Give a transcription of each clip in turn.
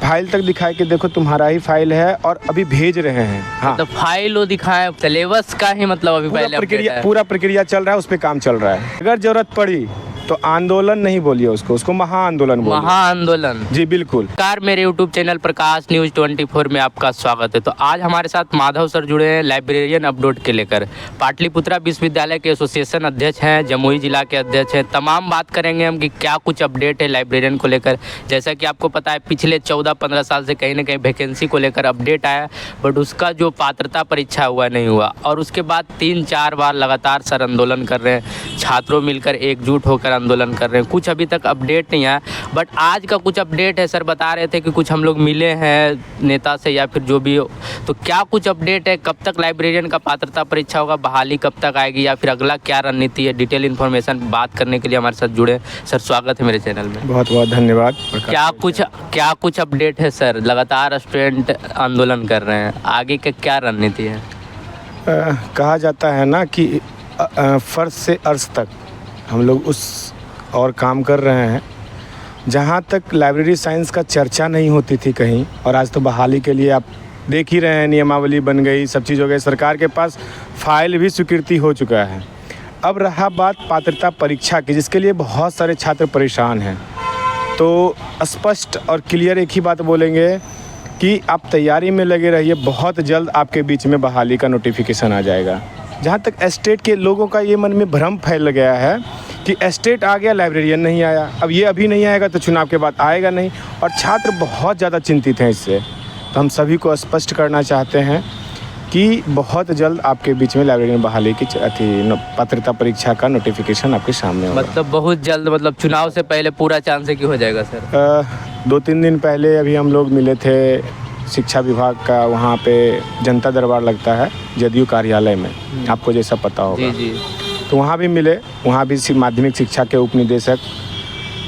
File तक दिखाए कि देखो तुम्हारा ही फाइल है और अभी भेज रहे हैं। हाँ, तो फाइल वो दिखाएं, सिलेबस का ही मतलब अभी पहले पूरा प्रक्रिया चल रहा है, उस पर काम चल रहा है। अगर जरूरत पड़ी तो आंदोलन नहीं बोलिए उसको महाआंदोलन बोलिए। महाआंदोलन, जी बिल्कुल। नमस्कार, मेरे YouTube चैनल प्रकाश न्यूज़ 24 में आपका स्वागत है। तो आज हमारे साथ माधव सर जुड़े हैं लाइब्रेरियन अपडेट के लेकर। पाटलिपुत्रा विश्वविद्यालय के एसोसिएशन अध्यक्ष हैं, जमुई जिला के अध्यक्ष हैं। तमाम बात करेंगे हम कि क्या कुछ अपडेट है लाइब्रेरियन को लेकर। जैसा कि आपको पता है पिछले 14-15 साल से कहीं ना कहीं वैकेंसी को लेकर अपडेट आया, बट उसका जो पात्रता परीक्षा हुआ नहीं हुआ, और उसके बाद 3-4 बार लगातार सर आंदोलन कर रहे हैं। छात्रों मिलकर एकजुट होकर आंदोलन कर रहे हैं। कुछ अभी तक अपडेट नहीं आया, बट आज का कुछ अपडेट है। सर बता रहे थे कि कुछ हम लोग मिले हैं नेता से या फिर जो भी हो, तो क्या कुछ अपडेट है, कब तक लाइब्रेरियन का पात्रता परीक्षा होगा, बहाली कब तक आएगी, या फिर अगला क्या रणनीति है, डिटेल इन्फॉर्मेशन बात करने के लिए हमारे साथ जुड़े। सर स्वागत है मेरे चैनल में। बहुत बहुत धन्यवाद। क्या कुछ अपडेट है सर? लगातार स्टूडेंट आंदोलन कर रहे हैं, आगे का क्या रणनीति है? कहा जाता है ना कि फर्श से अर्श तक हम लोग उस और काम कर रहे हैं। जहाँ तक लाइब्रेरी साइंस का चर्चा नहीं होती थी कहीं, और आज तो बहाली के लिए आप देख ही रहे हैं, नियमावली बन गई, सब चीज़ हो गई, सरकार के पास फाइल भी स्वीकृति हो चुका है। अब रहा बात पात्रता परीक्षा की, जिसके लिए बहुत सारे छात्र परेशान हैं। तो स्पष्ट और क्लियर एक ही बात बोलेंगे कि आप तैयारी में लगे रहिए, बहुत जल्द आपके बीच में बहाली का नोटिफिकेशन आ जाएगा। जहाँ तक एस्टेट के लोगों का ये मन में भ्रम फैल गया है कि एस्टेट आ गया, लाइब्रेरियन नहीं आया, अब ये अभी नहीं आएगा तो चुनाव के बाद आएगा नहीं, और छात्र बहुत ज़्यादा चिंतित हैं इससे। तो हम सभी को स्पष्ट करना चाहते हैं कि बहुत जल्द आपके बीच में लाइब्रेरियन बहाली की पात्रता परीक्षा का नोटिफिकेशन आपके सामने होगा। मतलब बहुत जल्द, मतलब चुनाव से पहले पूरा चांस है कि हो जाएगा सर? 2-3 दिन पहले अभी हम लोग मिले थे शिक्षा विभाग का, वहाँ पे जनता दरबार लगता है जदयू कार्यालय में, आपको जैसा पता होगा। जी। तो वहाँ भी मिले, वहाँ भी माध्यमिक शिक्षा के उप निदेशक,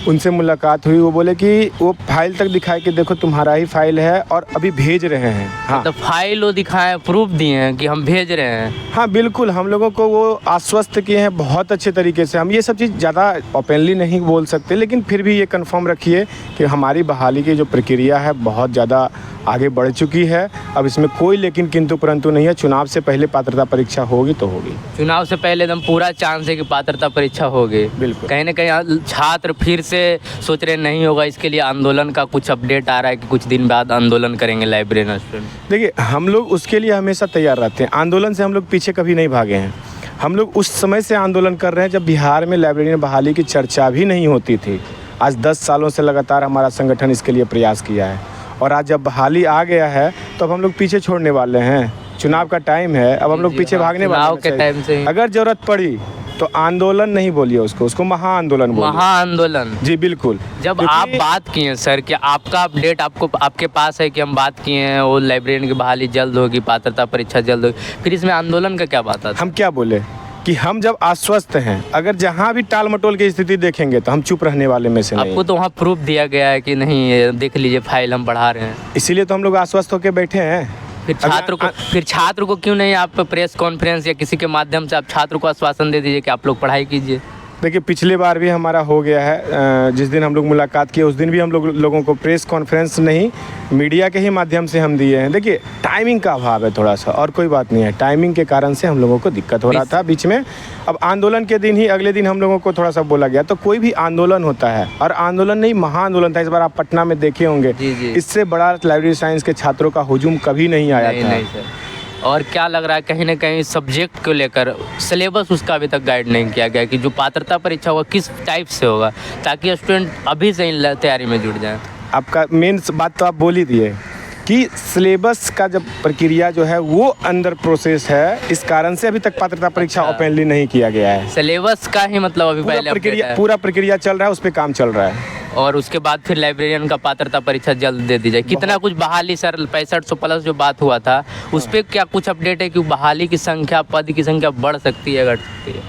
उनसे मुलाकात हुई। वो बोले कि वो फाइल तक दिखाए कि देखो तुम्हारा ही फाइल है और अभी भेज रहे हैं। हाँ, तो फाइल वो दिखाए, प्रूफ दिए हैं कि हम भेज रहे हैं। हाँ बिल्कुल, हम लोगों को वो आश्वस्त किए हैं बहुत अच्छे तरीके से। हम ये सब चीज़ ज़्यादा ओपनली नहीं बोल सकते, लेकिन फिर भी ये कंफर्म रखिए कि हमारी बहाली की जो प्रक्रिया है बहुत ज़्यादा आगे बढ़ चुकी है। अब इसमें कोई लेकिन किंतु परंतु नहीं है। चुनाव से पहले पात्रता परीक्षा होगी तो होगी। चुनाव से पहले एकदम पूरा चांस है कि पात्रता परीक्षा होगी। बिल्कुल। कहीं ना कहीं छात्र फिर से सोच रहे नहीं होगा, इसके लिए आंदोलन का कुछ अपडेट आ रहा है कि कुछ दिन बाद आंदोलन करेंगे लाइब्रेरियन स्टूडेंट। देखिए, हम लोग उसके लिए हमेशा तैयार रहते हैं। आंदोलन से हम लोग पीछे कभी नहीं भागे हैं। हम लोग उस समय से आंदोलन कर रहे हैं जब बिहार में लाइब्रेरियन बहाली की चर्चा भी नहीं होती थी। आज 10 सालों से लगातार हमारा संगठन इसके लिए प्रयास किया है, और आज जब बहाली आ गया है तो अब हम लोग पीछे छोड़ने वाले हैं। चुनाव का टाइम है, अब हम लोग पीछे भागने वाले हैं। अगर जरूरत पड़ी तो आंदोलन नहीं बोलिए उसको महाआंदोलन बोलिए। महाआंदोलन, जी बिल्कुल। जब आप बात किए सर कि आपका अपडेट आपके पास है कि हम बात किए हैं वो लाइब्रेरियन की बहाली जल्द होगी, पात्रता परीक्षा जल्द होगी, फिर इसमें आंदोलन का क्या बात है? हम क्या बोले कि हम जब आश्वस्त हैं, अगर जहाँ भी टाल मटोल की स्थिति देखेंगे तो हम चुप रहने वाले में से नहीं। आपको तो वहाँ प्रूफ दिया गया है कि नहीं, देख लीजिए फाइल हम बढ़ा रहे हैं, इसीलिए तो हम लोग आश्वस्त होकर बैठे हैं। फिर छात्र को क्यों नहीं आप प्रेस कॉन्फ्रेंस या किसी के माध्यम से आप छात्र को आश्वासन दे दीजिए कि आप लोग पढ़ाई कीजिए? देखिए, पिछले बार भी हमारा हो गया है। जिस दिन हम लोग मुलाकात किए उस दिन भी हम लोगों को प्रेस कॉन्फ्रेंस नहीं, मीडिया के ही माध्यम से हम दिए हैं। देखिए, टाइमिंग का अभाव है थोड़ा सा, और कोई बात नहीं है। टाइमिंग के कारण से हम लोगों को दिक्कत हो रहा था बीच में। अब आंदोलन के दिन ही अगले दिन हम लोगों को थोड़ा सा बोला गया। तो कोई भी आंदोलन होता है, और आंदोलन नहीं महाआंदोलन था। इस बार आप पटना में देखे होंगे, इससे बड़ा लाइब्रेरी साइंस के छात्रों का हुजूम कभी नहीं आया था। नहीं सर। और क्या लग रहा है, कहीं ना कहीं सब्जेक्ट को लेकर सिलेबस उसका अभी तक गाइड नहीं किया गया कि जो पात्रता परीक्षा होगा किस टाइप से होगा, ताकि स्टूडेंट अभी से ही तैयारी में जुट जाए। आपका मेन बात तो आप बोल ही दिए कि सिलेबस का जब प्रक्रिया जो है वो अंडर प्रोसेस है, इस कारण से अभी तक पात्रता परीक्षा ओपनली नहीं किया गया है। सिलेबस का ही मतलब अभी पहले पूरा प्रक्रिया चल रहा है, उस पर काम चल रहा है, और उसके बाद फिर लाइब्रेरियन का पात्रता परीक्षा जल्द दे दी जाए। कितना कुछ बहाली सर 6500 प्लस जो बात हुआ था उस पर क्या कुछ अपडेट है कि बहाली की संख्या, पद की संख्या बढ़ सकती है, घट सकती है?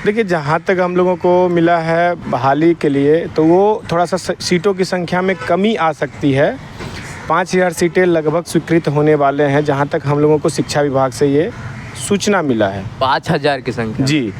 देखिए, जहाँ तक हम लोगों को मिला है बहाली के लिए, तो वो थोड़ा सा सीटों की संख्या में कमी आ सकती है। 5000 सीटें लगभग स्वीकृत होने वाले हैं, जहाँ तक हम लोगों को शिक्षा विभाग से ये सूचना मिला है। 5000 की संख्या? जी,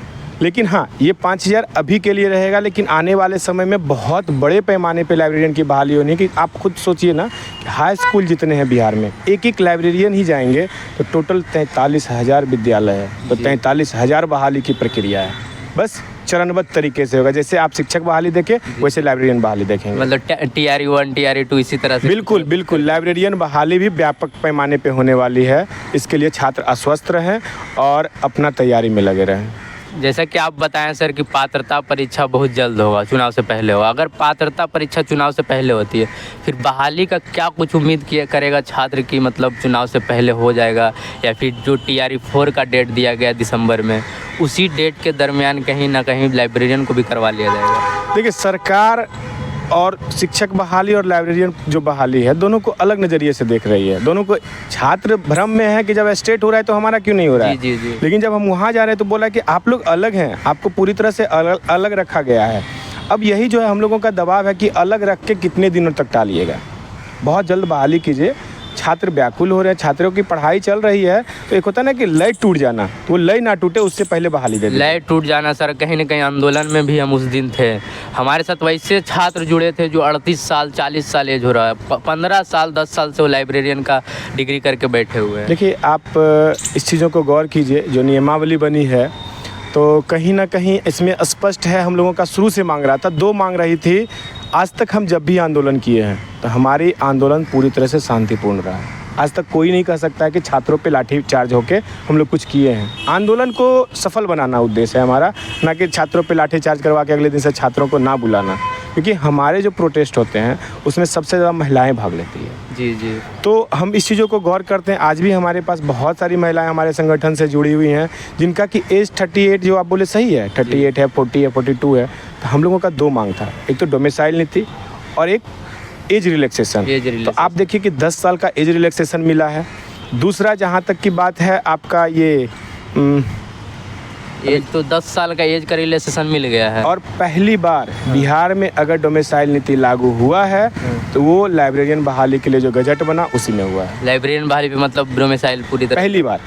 लेकिन हाँ, ये 5,000 अभी के लिए रहेगा, लेकिन आने वाले समय में बहुत बड़े पैमाने पे लाइब्रेरियन की बहाली होनी है। कि आप खुद सोचिए ना कि हाई स्कूल जितने हैं बिहार में, एक एक लाइब्रेरियन ही जाएंगे तो टोटल 43,000 विद्यालय है, तो 43,000 बहाली की प्रक्रिया है। बस चरणबद्ध तरीके से होगा, जैसे आप शिक्षक बहाली देखें वैसे लाइब्रेरियन बहाली देखेंगे। मतलब TRE 1 TRE 2 इसी तरह से। बिल्कुल बिल्कुल, लाइब्रेरियन बहाली भी व्यापक पैमाने पे होने वाली है। इसके लिए छात्र आश्वस्त रहें और अपना तैयारी में लगे रहें। जैसा कि आप बताएं सर कि पात्रता परीक्षा बहुत जल्द होगा, चुनाव से पहले होगा। अगर पात्रता परीक्षा चुनाव से पहले होती है, फिर बहाली का क्या कुछ उम्मीद किया करेगा छात्र की, मतलब चुनाव से पहले हो जाएगा, या फिर जो TRE 4 का डेट दिया गया दिसंबर में, उसी डेट के दरमियान कहीं ना कहीं लाइब्रेरियन को भी करवा लिया जाएगा? देखिए, सरकार और शिक्षक बहाली और लाइब्रेरियन जो बहाली है, दोनों को अलग नज़रिए से देख रही है। दोनों को, छात्र भ्रम में है कि जब स्टेट हो रहा है तो हमारा क्यों नहीं हो रहा है। जी जी। लेकिन जब हम वहाँ जा रहे हैं तो बोला कि आप लोग अलग हैं, आपको पूरी तरह से अलग रखा गया है। अब यही जो है हम लोगों का दबाव है कि अलग रख के कितने दिनों तक टालिएगा। बहुत जल्द बहाली कीजिए। छात्र व्याकुल हो रहे हैं, छात्रों की पढ़ाई चल रही है, तो एक होता है ना कि लय टूट जाना, तो वो लय ना टूटे उससे पहले बहाली दे दें। लय टूट जाना सर, कहीं ना कहीं आंदोलन में भी हम उस दिन थे। हमारे साथ वैसे छात्र जुड़े थे जो 38 साल 40 साल एज हो रहा है, 15 साल 10 साल से वो लाइब्रेरियन का डिग्री करके बैठे हुए हैं। देखिए, आप इस चीज़ों को गौर कीजिए। जो नियमावली बनी है तो कहीं ना कहीं इसमें स्पष्ट है, हम लोगों का शुरू से मांग रहा था, 2 मांग रही थी। आज तक हम जब भी आंदोलन किए हैं तो हमारी आंदोलन पूरी तरह से शांतिपूर्ण रहा है। आज तक कोई नहीं कह सकता है कि छात्रों पे लाठी चार्ज होके हम लोग कुछ किए हैं। आंदोलन को सफल बनाना उद्देश्य है हमारा, ना कि छात्रों पे लाठी चार्ज करवा के अगले दिन से छात्रों को ना बुलाना। क्योंकि हमारे जो प्रोटेस्ट होते हैं उसमें सबसे ज़्यादा महिलाएं भाग लेती है। जी जी। तो हम इस चीज़ों को गौर करते हैं। आज भी हमारे पास बहुत सारी महिलाएं हमारे संगठन से जुड़ी हुई हैं, जिनका कि एज 38, जो आप बोले सही है, 38 है, 40 है, 42 है। तो हम लोगों का 2 मांग था, एक तो डोमिसाइल नीति और एक एज रिलैक्सेशन। तो आप देखिए कि 10 साल का एज रिलैक्सेशन मिला है। दूसरा, जहाँ तक की बात है आपका ये एज, तो 10 साल का एज का रिलैक्सेशन मिल गया है। और पहली बार बिहार में अगर डोमिसाइल नीति लागू हुआ है तो वो लाइब्रेरियन बहाली के लिए जो गजट बना उसी में हुआ है। लाइब्रेरियन बहाली पे मतलब डोमिसाइल पूरी तरह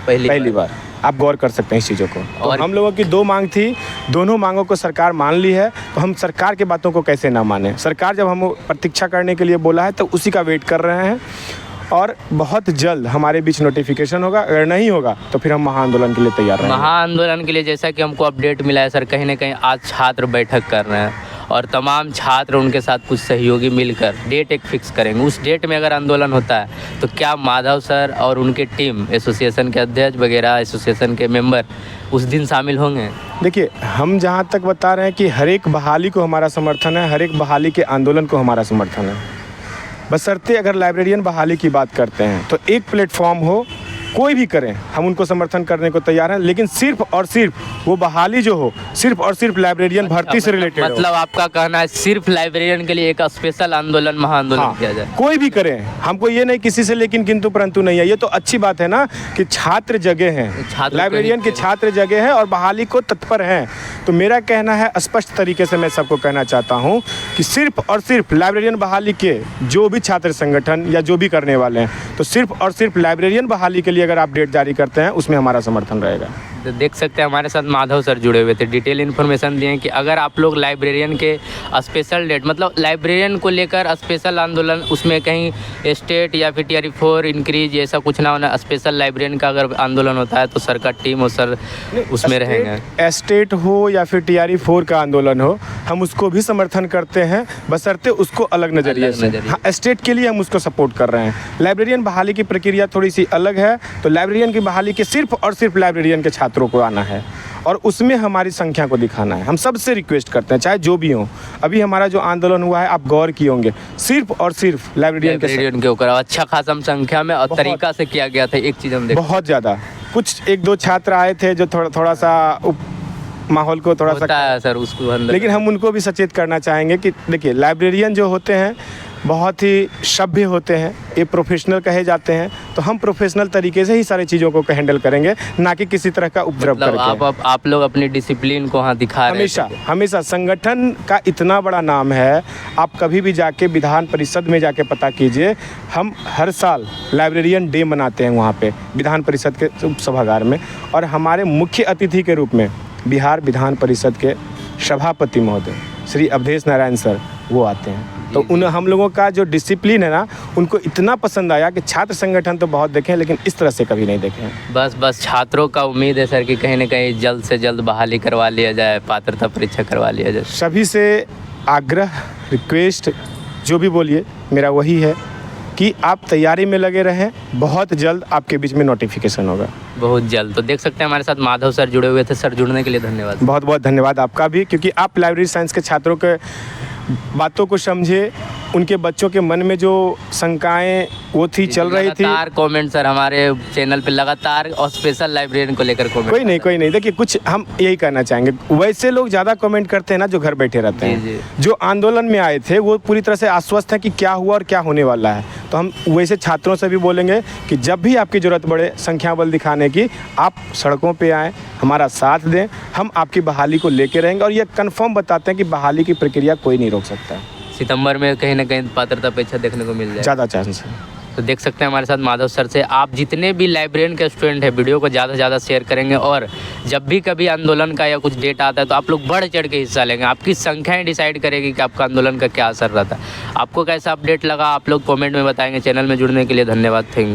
पहली बार आप गौर कर सकते हैं इस चीज़ों को। और तो हम लोगों की 2 मांग थी, दोनों मांगों को सरकार मान ली है, तो हम सरकार की बातों को कैसे ना माने। सरकार जब हम प्रतीक्षा करने के लिए बोला है तो उसी का वेट कर रहे हैं, और बहुत जल्द हमारे बीच नोटिफिकेशन होगा। अगर नहीं होगा तो फिर हम महाआंदोलन के लिए तैयार रहेंगे। महाआंदोलन के लिए जैसा कि हमको अपडेट मिला है सर, कहीं ना कहीं आज छात्र बैठक कर रहे हैं और तमाम छात्र उनके साथ कुछ सहयोगी मिलकर डेट एक फिक्स करेंगे। उस डेट में अगर आंदोलन होता है तो क्या माधव सर और उनके टीम, एसोसिएशन के अध्यक्ष वगैरह, एसोसिएशन के मेंबर उस दिन शामिल होंगे? देखिए, हम जहाँ तक बता रहे हैं कि हर एक बहाली को हमारा समर्थन है, हर एक बहाली के आंदोलन को हमारा समर्थन है। बशर्ते अगर लाइब्रेरियन बहाली की बात करते हैं तो एक प्लेटफॉर्म हो, कोई भी करें, हम उनको समर्थन करने को तैयार हैं। लेकिन सिर्फ और सिर्फ वो बहाली जो हो, सिर्फ और सिर्फ लाइब्रेरियन भर्ती से रिलेटेड हो। मतलब आपका कहना है सिर्फ लाइब्रेरियन के लिए एक स्पेशल आंदोलन, महाआंदोलन किया जाए? कोई भी करें, हमको ये नहीं किसी से लेकिन किंतु परंतु नहीं है। ये तो अच्छी बात है ना कि छात्र जगह हैं, लाइब्रेरियन के छात्र जगह हैं और बहाली को तत्पर हैं। तो मेरा कहना है, स्पष्ट तरीके से मैं सबको कहना चाहता हूँ कि सिर्फ और सिर्फ लाइब्रेरियन बहाली के जो भी छात्र संगठन या जो भी करने वाले हैं, तो सिर्फ और सिर्फ लाइब्रेरियन बहाली के लिए अगर आप डेट जारी करते हैं उसमें हमारा समर्थन रहेगा। तो देख सकते हैं हमारे साथ माधव सर जुड़े हुए थे, डिटेल इन्फॉर्मेशन दिए कि अगर आप लोग लाइब्रेरियन के स्पेशल डेट, मतलब लाइब्रेरियन को लेकर स्पेशल आंदोलन, उसमें कहीं स्टेट या फिर TRE 4 इंक्रीज ऐसा कुछ ना होना, स्पेशल लाइब्रेरियन का अगर आंदोलन होता है तो सर का टीम और सर उसमें रहेंगे। स्टेट हो या फिर TRE 4 का आंदोलन हो, हम उसको भी समर्थन करते हैं, बशर्ते उसको अलग नज़रिए से। हाँ, स्टेट के लिए हम उसको सपोर्ट कर रहे हैं। लाइब्रेरियन बहाली की प्रक्रिया थोड़ी सी अलग है, तो लाइब्रेरियन की बहाली के सिर्फ और सिर्फ लाइब्रेरियन के छात्रों को आना है और उसमें हमारी संख्या को दिखाना है। हम सबसे रिक्वेस्ट करते हैं, चाहे जो भी हो। अभी हमारा जो आंदोलन हुआ है, आप गौर किए होंगे, सिर्फ और सिर्फ लाइब्रेरियन के ऊपर अच्छा खासा संख्या में और तरीका से किया गया था। एक चीज़ हम देखें, बहुत ज़्यादा, कुछ 1-2 छात्र आए थे जो थोड़ा सा माहौल को थोड़ा सा सर उसको, लेकिन हम उनको भी सचेत करना चाहेंगे कि देखिए, लाइब्रेरियन जो होते हैं बहुत ही सभ्य होते हैं, ये प्रोफेशनल कहे जाते हैं। तो हम प्रोफेशनल तरीके से ही सारी चीज़ों को हैंडल करेंगे, ना कि किसी तरह का उपद्रव करके। आप लोग अपनी डिसिप्लिन को हाँ दिखा रहे हैं। हमेशा संगठन का इतना बड़ा नाम है, आप कभी भी जाके विधान परिषद में जाके पता कीजिए। हम हर साल लाइब्रेरियन डे मनाते हैं वहाँ पे विधान परिषद के सभागार में, और हमारे मुख्य अतिथि के रूप में बिहार विधान परिषद के सभापति महोदय श्री अवधेश नारायण सर वो आते हैं। तो उन हम लोगों का जो डिसिप्लिन है ना, उनको इतना पसंद आया कि छात्र संगठन तो बहुत देखे हैं, लेकिन इस तरह से कभी नहीं देखे हैं। बस छात्रों का उम्मीद है सर कि कहीं ना कहीं जल्द से जल्द बहाली करवा लिया जाए, पात्रता परीक्षा करवा लिया जाए। सभी से आग्रह, रिक्वेस्ट जो भी बोलिए, मेरा वही है कि आप तैयारी में लगे रहें। बहुत जल्द आपके बीच में नोटिफिकेशन होगा, बहुत जल्द। तो देख सकते हैं हमारे साथ माधव सर जुड़े हुए थे। सर, जुड़ने के लिए धन्यवाद। बहुत बहुत धन्यवाद आपका भी, क्योंकि आप लाइब्रेरी साइंस के छात्रों के बातों को समझे, उनके बच्चों के मन में जो शंकाएं वो थी चल रही थी। लगातार कमेंट सर हमारे चैनल पे लगातार, और स्पेशल लाइब्रेरियन को लेकर कमेंट। कोई नहीं देखिए, कुछ हम यही कहना चाहेंगे, वैसे लोग ज़्यादा कमेंट करते हैं ना जो घर बैठे रहते हैं। जी। जो आंदोलन में आए थे वो पूरी तरह से आश्वस्त है कि क्या हुआ और क्या होने वाला है। तो हम वैसे छात्रों से भी बोलेंगे कि जब भी आपकी ज़रूरत पड़े संख्या बल दिखाने की, आप सड़कों पे आएँ, हमारा साथ दें, हम आपकी बहाली को लेके रहेंगे। और ये कन्फर्म बताते हैं कि बहाली की प्रक्रिया कोई नहीं रोक सकता। सितंबर में कहीं ना कहीं पात्रता परीक्षा देखने को मिल जाए, ज़्यादा चांस है। तो देख सकते हैं हमारे साथ माधव सर से। आप जितने भी लाइब्रेरियन के स्टूडेंट हैं, वीडियो को ज़्यादा से ज़्यादा शेयर करेंगे, और जब भी कभी आंदोलन का या कुछ डेट आता है तो आप लोग बढ़ चढ़ के हिस्सा लेंगे। आपकी संख्याएं डिसाइड करेगी कि आपका आंदोलन का क्या असर रहता है। आपको कैसा अपडेट लगा आप लोग कमेंट में बताएंगे। चैनल में जुड़ने के लिए धन्यवाद। थैंक